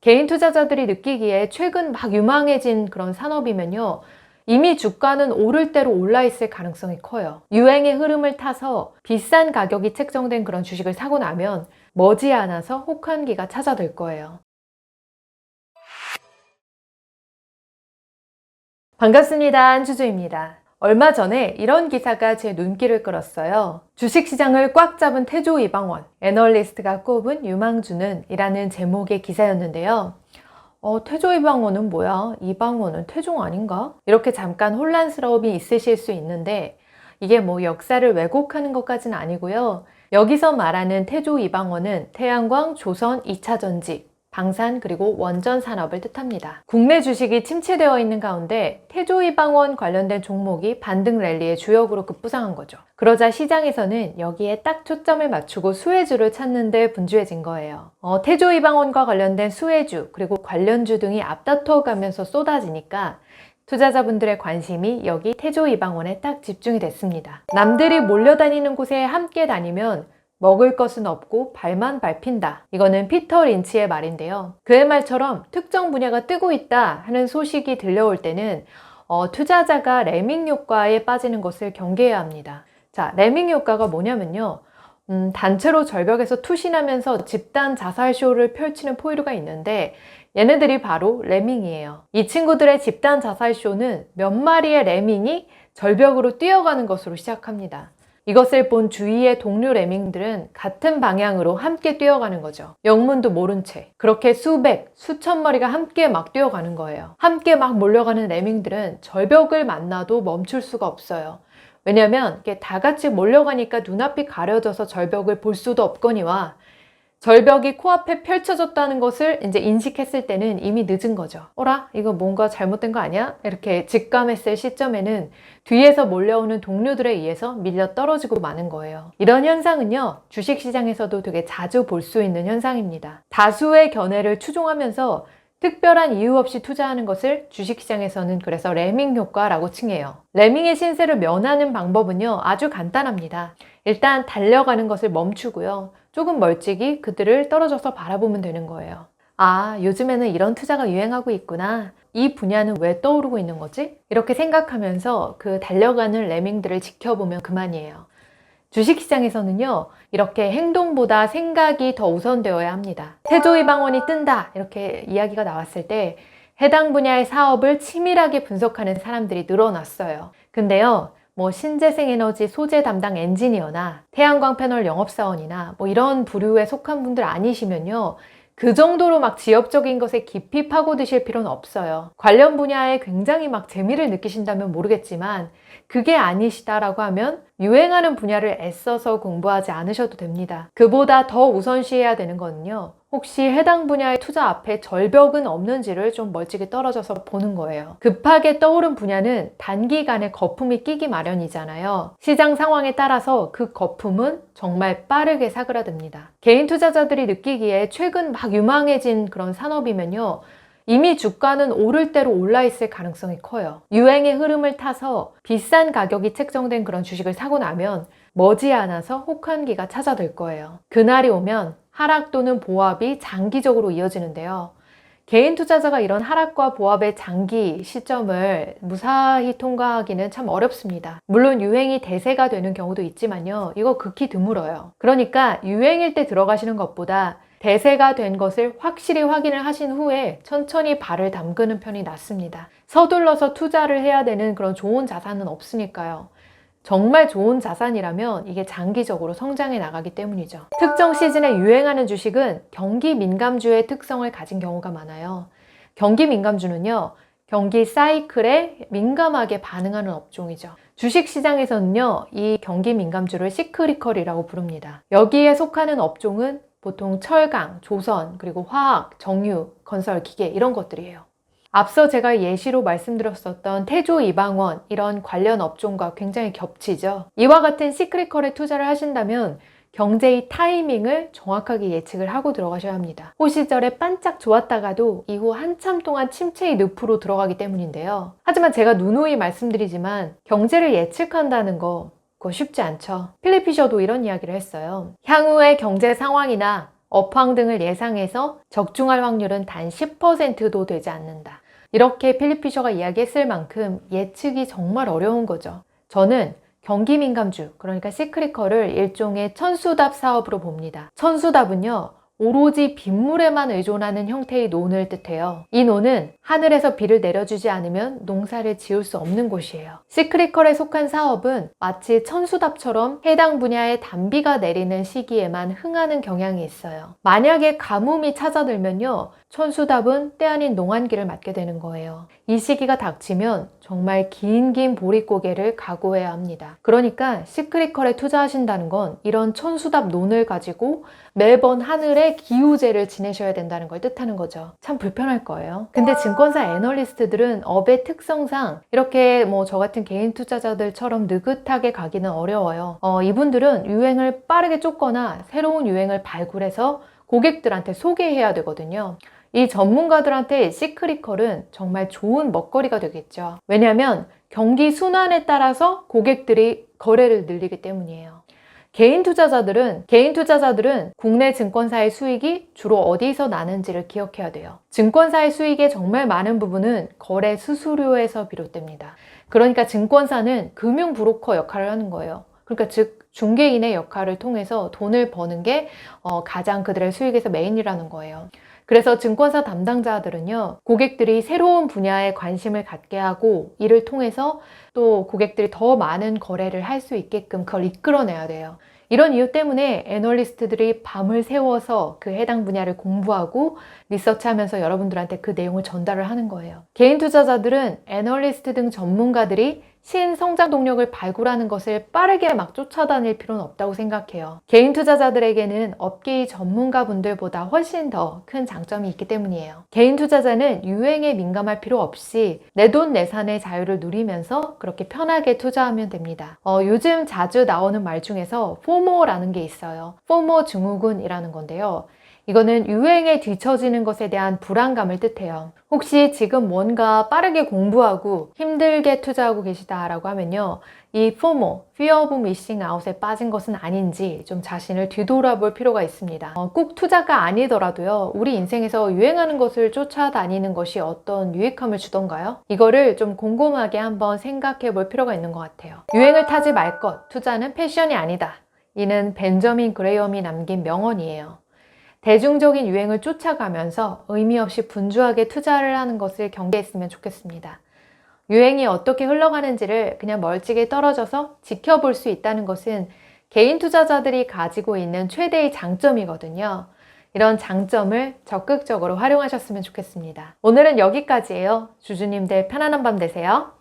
개인 투자자들이 느끼기에 최근 막 유망해진 그런 산업이면요. 이미 주가는 오를 대로 올라 있을 가능성이 커요. 유행의 흐름을 타서 비싼 가격이 책정된 그런 주식을 사고 나면 머지않아서 혹한기가 찾아들 거예요. 반갑습니다. 한주주입니다. 얼마 전에 이런 기사가 제 눈길을 끌었어요. 주식시장을 꽉 잡은 태조 이방원, 애널리스트가 꼽은 유망주는 이라는 제목의 기사였는데요. 태조 이방원은 뭐야? 이방원은 태종 아닌가? 이렇게 잠깐 혼란스러움이 있으실 수 있는데 이게 뭐 역사를 왜곡하는 것까지는 아니고요. 여기서 말하는 태조 이방원은 태양광, 조선, 2차 전지, 방산 그리고 원전 산업을 뜻합니다. 국내 주식이 침체되어 있는 가운데 태조 이방원 관련된 종목이 반등 랠리의 주역으로 급부상한 거죠. 그러자 시장에서는 여기에 딱 초점을 맞추고 수혜주를 찾는 데 분주해진 거예요. 태조 이방원과 관련된 수혜주 그리고 관련주 등이 앞다퉈 가면서 쏟아지니까 투자자분들의 관심이 여기 태조 이방원에 딱 집중이 됐습니다. 남들이 몰려다니는 곳에 함께 다니면 먹을 것은 없고 발만 밟힌다. 이거는 피터 린치의 말인데요. 그의 말처럼 특정 분야가 뜨고 있다 하는 소식이 들려올 때는 투자자가 레밍 효과에 빠지는 것을 경계해야 합니다. 자, 레밍 효과가 뭐냐면요. 단체로 절벽에서 투신하면서 집단 자살쇼를 펼치는 포유류가 있는데 얘네들이 바로 레밍이에요. 이 친구들의 집단 자살쇼는 몇 마리의 레밍이 절벽으로 뛰어가는 것으로 시작합니다. 이것을 본 주위의 동료 레밍들은 같은 방향으로 함께 뛰어가는 거죠. 영문도 모른 채. 그렇게 수백, 수천 마리가 함께 막 뛰어가는 거예요. 함께 막 몰려가는 레밍들은 절벽을 만나도 멈출 수가 없어요. 왜냐면 이게 다 같이 몰려가니까 눈앞이 가려져서 절벽을 볼 수도 없거니와 절벽이 코앞에 펼쳐졌다는 것을 이제 인식했을 때는 이미 늦은 거죠. 어라? 이거 뭔가 잘못된 거 아니야? 이렇게 직감했을 시점에는 뒤에서 몰려오는 동료들에 의해서 밀려 떨어지고 마는 거예요. 이런 현상은요, 주식시장에서도 되게 자주 볼 수 있는 현상입니다. 다수의 견해를 추종하면서 특별한 이유 없이 투자하는 것을 주식시장에서는 그래서 레밍 효과라고 칭해요. 레밍의 신세를 면하는 방법은요, 아주 간단합니다. 일단 달려가는 것을 멈추고요. 조금 멀찍이 그들을 떨어져서 바라보면 되는 거예요. 아, 요즘에는 이런 투자가 유행하고 있구나. 이 분야는 왜 떠오르고 있는 거지? 이렇게 생각하면서 그 달려가는 레밍들을 지켜보면 그만이에요. 주식시장에서는요, 이렇게 행동보다 생각이 더 우선되어야 합니다. 태조 이방원이 뜬다 이렇게 이야기가 나왔을 때 해당 분야의 사업을 치밀하게 분석하는 사람들이 늘어났어요. 근데요, 뭐 신재생에너지 소재 담당 엔지니어나 태양광 패널 영업사원이나 뭐 이런 부류에 속한 분들 아니시면요, 그 정도로 막 지엽적인 것에 깊이 파고드실 필요는 없어요. 관련 분야에 굉장히 막 재미를 느끼신다면 모르겠지만 그게 아니시다라고 하면 유행하는 분야를 애써서 공부하지 않으셔도 됩니다. 그보다 더 우선시해야 되는 거는요, 혹시 해당 분야의 투자 앞에 절벽은 없는지를 좀 멀찍이 떨어져서 보는 거예요. 급하게 떠오른 분야는 단기간에 거품이 끼기 마련이잖아요. 시장 상황에 따라서 그 거품은 정말 빠르게 사그라듭니다. 개인 투자자들이 느끼기에 최근 막 유망해진 그런 산업이면요, 이미 주가는 오를 대로 올라 있을 가능성이 커요. 유행의 흐름을 타서 비싼 가격이 책정된 그런 주식을 사고 나면 머지않아서 혹한기가 찾아들 거예요. 그날이 오면 하락 또는 보합이 장기적으로 이어지는데요. 개인 투자자가 이런 하락과 보합의 장기 시점을 무사히 통과하기는 참 어렵습니다. 물론 유행이 대세가 되는 경우도 있지만요, 이거 극히 드물어요. 그러니까 유행일 때 들어가시는 것보다 대세가 된 것을 확실히 확인을 하신 후에 천천히 발을 담그는 편이 낫습니다. 서둘러서 투자를 해야 되는 그런 좋은 자산은 없으니까요. 정말 좋은 자산이라면 이게 장기적으로 성장해 나가기 때문이죠. 특정 시즌에 유행하는 주식은 경기 민감주의 특성을 가진 경우가 많아요. 경기 민감주는요, 경기 사이클에 민감하게 반응하는 업종이죠. 주식시장에서는요, 이 경기 민감주를 시크리컬이라고 부릅니다. 여기에 속하는 업종은 보통 철강, 조선, 그리고 화학, 정유, 건설, 기계 이런 것들이에요. 앞서 제가 예시로 말씀드렸었던 태조 이방원 이런 관련 업종과 굉장히 겹치죠. 이와 같은 시크리컬에 투자를 하신다면 경제의 타이밍을 정확하게 예측을 하고 들어가셔야 합니다. 호시절에 반짝 좋았다가도 이후 한참 동안 침체의 늪으로 들어가기 때문인데요. 하지만 제가 누누이 말씀드리지만 경제를 예측한다는 거 그거 쉽지 않죠. 필립 피셔도 이런 이야기를 했어요. 향후의 경제 상황이나 업황 등을 예상해서 적중할 확률은 단 10%도 되지 않는다. 이렇게 필립 피셔가 이야기했을 만큼 예측이 정말 어려운 거죠. 저는 경기 민감주, 그러니까 시크릿컬을 일종의 천수답 사업으로 봅니다. 천수답은요, 오로지 빗물에만 의존하는 형태의 논을 뜻해요. 이 논은 하늘에서 비를 내려주지 않으면 농사를 지을 수 없는 곳이에요. 시크릿컬에 속한 사업은 마치 천수답처럼 해당 분야의 단비가 내리는 시기에만 흥하는 경향이 있어요. 만약에 가뭄이 찾아들면요, 천수답은 때 아닌 농한기를 맞게 되는 거예요. 이 시기가 닥치면 정말 긴 보릿고개를 각오해야 합니다. 그러니까 시크릿컬에 투자하신다는 건 이런 천수답 논을 가지고 매번 하늘에 기우제를 지내셔야 된다는 걸 뜻하는 거죠. 참 불편할 거예요. 근데 증권사 애널리스트들은 업의 특성상 이렇게 저 같은 개인 투자자들처럼 느긋하게 가기는 어려워요. 이분들은 유행을 빠르게 쫓거나 새로운 유행을 발굴해서 고객들한테 소개해야 되거든요. 이 전문가들한테 시크릿컬은 정말 좋은 먹거리가 되겠죠. 왜냐하면 경기 순환에 따라서 고객들이 거래를 늘리기 때문이에요. 개인 투자자들은 국내 증권사의 수익이 주로 어디서 나는지를 기억해야 돼요. 증권사의 수익의 정말 많은 부분은 거래 수수료에서 비롯됩니다. 그러니까 증권사는 금융 브로커 역할을 하는 거예요. 그러니까 즉 중개인의 역할을 통해서 돈을 버는 게 가장 그들의 수익에서 메인이라는 거예요. 그래서 증권사 담당자들은요, 고객들이 새로운 분야에 관심을 갖게 하고 이를 통해서 또 고객들이 더 많은 거래를 할 수 있게끔 그걸 이끌어내야 돼요. 이런 이유 때문에 애널리스트들이 밤을 새워서 그 해당 분야를 공부하고 리서치하면서 여러분들한테 그 내용을 전달을 하는 거예요. 개인 투자자들은 애널리스트 등 전문가들이 신성장 동력을 발굴하는 것을 빠르게 막 쫓아다닐 필요는 없다고 생각해요. 개인 투자자들에게는 업계의 전문가분들보다 훨씬 더 큰 장점이 있기 때문이에요. 개인 투자자는 유행에 민감할 필요 없이 내돈내산의 자유를 누리면서 그렇게 편하게 투자하면 됩니다. 요즘 자주 나오는 말 중에서 포모라는 게 있어요. 포모 증후군이라는 건데요. 이거는 유행에 뒤처지는 것에 대한 불안감을 뜻해요. 혹시 지금 뭔가 빠르게 공부하고 힘들게 투자하고 계시다라고 하면요, 이 FOMO, Fear of Missing Out에 빠진 것은 아닌지 좀 자신을 뒤돌아볼 필요가 있습니다. 꼭 투자가 아니더라도요, 우리 인생에서 유행하는 것을 쫓아다니는 것이 어떤 유익함을 주던가요? 이거를 좀 곰곰하게 한번 생각해 볼 필요가 있는 것 같아요. 유행을 타지 말 것, 투자는 패션이 아니다. 이는 벤저민 그레이엄이 남긴 명언이에요. 대중적인 유행을 쫓아가면서 의미 없이 분주하게 투자를 하는 것을 경계했으면 좋겠습니다. 유행이 어떻게 흘러가는지를 그냥 멀찍이 떨어져서 지켜볼 수 있다는 것은 개인 투자자들이 가지고 있는 최대의 장점이거든요. 이런 장점을 적극적으로 활용하셨으면 좋겠습니다. 오늘은 여기까지예요. 주주님들 편안한 밤 되세요.